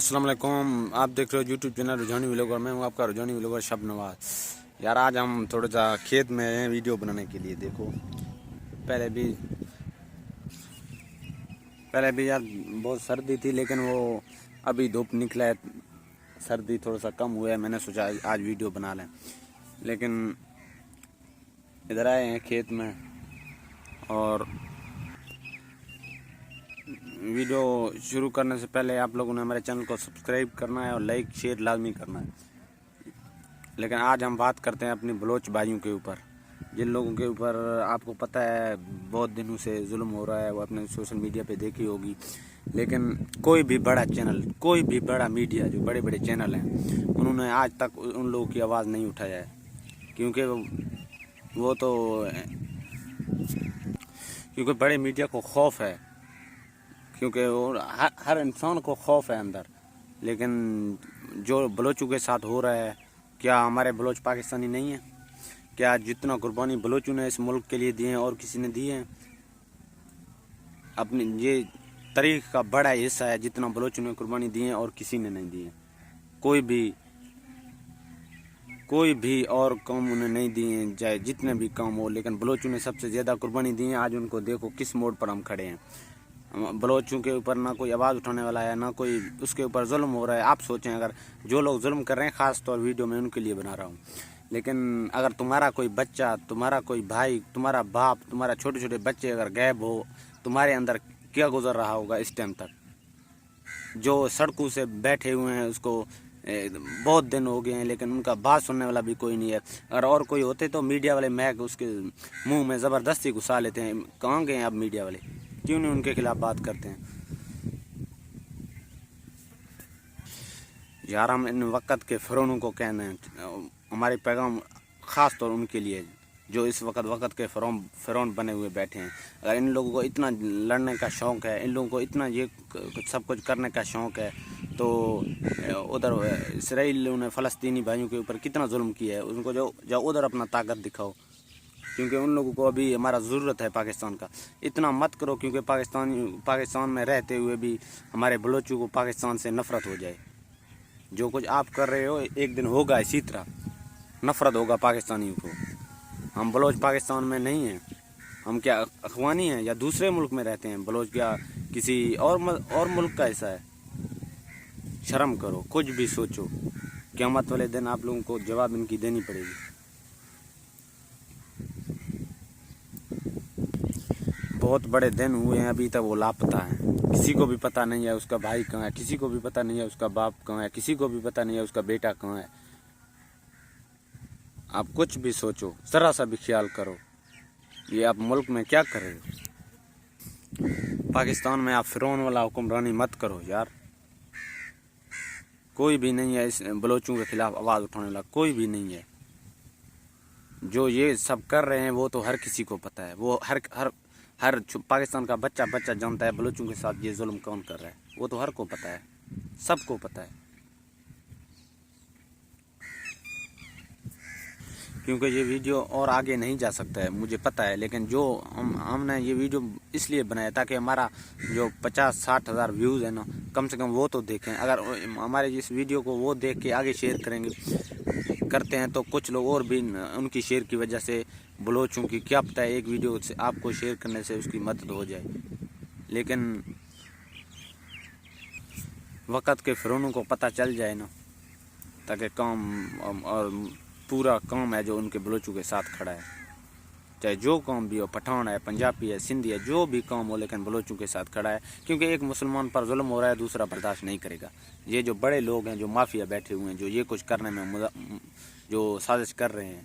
السلام علیکم، آپ دیکھ رہے ہو یوٹیوب چینل رجحانی ولاگر۔ میں ہوں آپ کا رجحانی ولاگر شب نواز۔ یار آج ہم تھوڑا سا کھیت میں ہیں ویڈیو بنانے کے لیے۔ دیکھو پہلے بھی یار بہت سردی تھی، لیکن وہ ابھی دھوپ نکلا ہے، سردی تھوڑا سا کم ہوا ہے۔ میں نے سوچا آج ویڈیو بنا لیں، لیکن ادھر آئے ہیں کھیت میں، اور ویڈیو شروع کرنے سے پہلے آپ لوگوں نے ہمارے چینل کو سبسکرائب کرنا ہے اور لائک شیئر لازمی کرنا ہے۔ لیکن آج ہم بات کرتے ہیں اپنی بلوچ بھائیوں کے اوپر، جن لوگوں کے اوپر آپ کو پتہ ہے بہت دنوں سے ظلم ہو رہا ہے، وہ اپنے سوشل میڈیا پہ دیکھی ہوگی۔ لیکن کوئی بھی بڑا چینل، کوئی بھی بڑا میڈیا، جو بڑے بڑے چینل ہیں، انہوں نے آج تک ان لوگوں کی آواز نہیں اٹھایا ہے، کیونکہ بڑے میڈیا کو خوف ہے، کیونکہ ہر انسان کو خوف ہے اندر۔ لیکن جو بلوچوں کے ساتھ ہو رہا ہے، کیا ہمارے بلوچ پاکستانی نہیں ہیں؟ کیا جتنا قربانی بلوچوں نے اس ملک کے لیے دی ہیں اور کسی نے دی ہیں؟ اپنی یہ تاریخ کا بڑا حصہ ہے جتنا بلوچوں نے قربانی دی ہیں اور کسی نے نہیں دی ہیں۔ کوئی بھی اور قوم انہیں نہیں دی ہیں، چاہے جتنے بھی قوم ہو، لیکن بلوچوں نے سب سے زیادہ قربانی دی ہیں۔ آج ان کو دیکھو کس موڑ پر ہم کھڑے ہیں۔ بلوچوں کے اوپر نہ کوئی آواز اٹھانے والا ہے، نہ کوئی اس کے اوپر ظلم ہو رہا ہے۔ آپ سوچیں، اگر جو لوگ ظلم کر رہے ہیں، خاص طور ویڈیو میں ان کے لیے بنا رہا ہوں، لیکن اگر تمہارا کوئی بچہ، تمہارا کوئی بھائی، تمہارا باپ، تمہارا چھوٹے چھوٹے بچے اگر غائب ہو، تمہارے اندر کیا گزر رہا ہوگا اس ٹائم تک؟ جو سڑکوں سے بیٹھے ہوئے ہیں، اس کو بہت دن ہو گئے ہیں، لیکن ان کا بات سننے والا بھی کوئی نہیں ہے۔ اگر اور کوئی ہوتے تو میڈیا والے میک اس کے منہ میں زبردستی گھسا لیتے ہیں۔ کہاں گئے ہیں اب میڈیا والے؟ کیوں نہیں ان کے خلاف بات کرتے ہیں؟ یار ہم ان وقت کے فرعونوں کو کہنا ہے، ہمارے پیغام خاص طور ان کے لیے جو اس وقت کے فرعون بنے ہوئے بیٹھے ہیں۔ اگر ان لوگوں کو اتنا لڑنے کا شوق ہے، ان لوگوں کو اتنا یہ سب کچھ کرنے کا شوق ہے، تو ادھر اسرائیل نے فلسطینی بھائیوں کے اوپر کتنا ظلم کیا ہے، ان کو جو ادھر اپنا طاقت دکھاؤ، کیونکہ ان لوگوں کو ابھی ہمارا ضرورت ہے پاکستان کا۔ اتنا مت کرو کیونکہ پاکستان میں رہتے ہوئے بھی ہمارے بلوچوں کو پاکستان سے نفرت ہو جائے۔ جو کچھ آپ کر رہے ہو ایک دن ہوگا اسی طرح، نفرت ہوگا پاکستانیوں کو۔ ہم بلوچ پاکستان میں نہیں ہیں، ہم کیا اخوانی ہیں یا دوسرے ملک میں رہتے ہیں؟ بلوچ کیا کسی اور ملک کا حصہ ہے؟ شرم کرو، کچھ بھی سوچو، قیامت والے دن آپ لوگوں کو جواب ان کی دینی پڑے گی۔ بہت بڑے دن ہوئے ہیں، ابھی تک وہ لاپتہ ہیں، کسی کو بھی پتہ نہیں ہے اس کا بھائی کہاں ہے، کسی کو بھی پتہ نہیں ہے اس کا باپ کہاں ہے، کسی کو بھی پتہ نہیں ہے اس کا بیٹا کہاں ہے۔ آپ کچھ بھی سوچو، ذرا سا بھی خیال کرو، یہ آپ ملک میں کیا کر رہے ہو؟ پاکستان میں آپ فرعون والا حکمرانی مت کرو یار۔ کوئی بھی نہیں ہے اس بلوچوں کے خلاف آواز اٹھانے والا، کوئی بھی نہیں ہے۔ جو یہ سب کر رہے ہیں وہ تو ہر کسی کو پتہ ہے، وہ ہر پاکستان کا بچہ جانتا ہے بلوچوں کے ساتھ یہ ظلم کون کر رہا ہے، وہ تو ہر کو پتہ ہے، سب کو پتہ ہے۔ کیونکہ یہ ویڈیو اور آگے نہیں جا سکتا ہے، مجھے پتہ ہے، لیکن جو ہم نے یہ ویڈیو اس لیے بنایا تاکہ ہمارا جو 50-60 ہزار ویوز ہیں نا، کم سے کم وہ تو دیکھیں۔ اگر ہمارے اس ویڈیو کو وہ دیکھ کے آگے شیئر کرتے ہیں تو کچھ لوگ اور بھی ان کی شیئر کی وجہ سے بلوچوں کی، کیا پتہ ہے ایک ویڈیو سے آپ کو شیئر کرنے سے اس کی مدد ہو جائے۔ لیکن وقت کے فرعونوں کو پتہ چل جائے نا، تاکہ قوم اور پورا قوم ہے جو ان کے بلوچوں کے ساتھ کھڑا ہے، چاہے جو قوم بھی ہو، پٹھان ہے، پنجابی ہے، سندھی ہے، جو بھی قوم ہو، لیکن بلوچوں کے ساتھ کھڑا ہے۔ کیونکہ ایک مسلمان پر ظلم ہو رہا ہے، دوسرا برداشت نہیں کرے گا۔ یہ جو بڑے لوگ ہیں، جو مافیا بیٹھے ہوئے ہیں، جو یہ کچھ کرنے میں جو سازش کر رہے ہیں،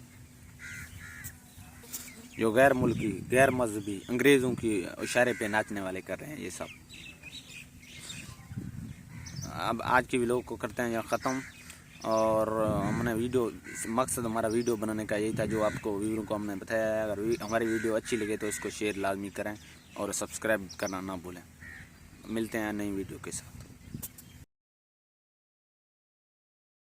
جو غیر ملکی، غیر مذہبی، انگریزوں کی اشارے پہ ناچنے والے کر رہے ہیں، یہ سب۔ اب آج کی ویڈیو کو کرتے ہیں یا ختم، اور ہم نے مقصد ہمارا ویڈیو بنانے کا یہی تھا، جو آپ کو ویوروں کو ہم نے بتایا ہے۔ اگر ہماری ویڈیو اچھی لگے تو اس کو شیئر لازمی کریں اور سبسکرائب کرنا نہ بھولیں۔ ملتے ہیں نئی ویڈیو کے ساتھ۔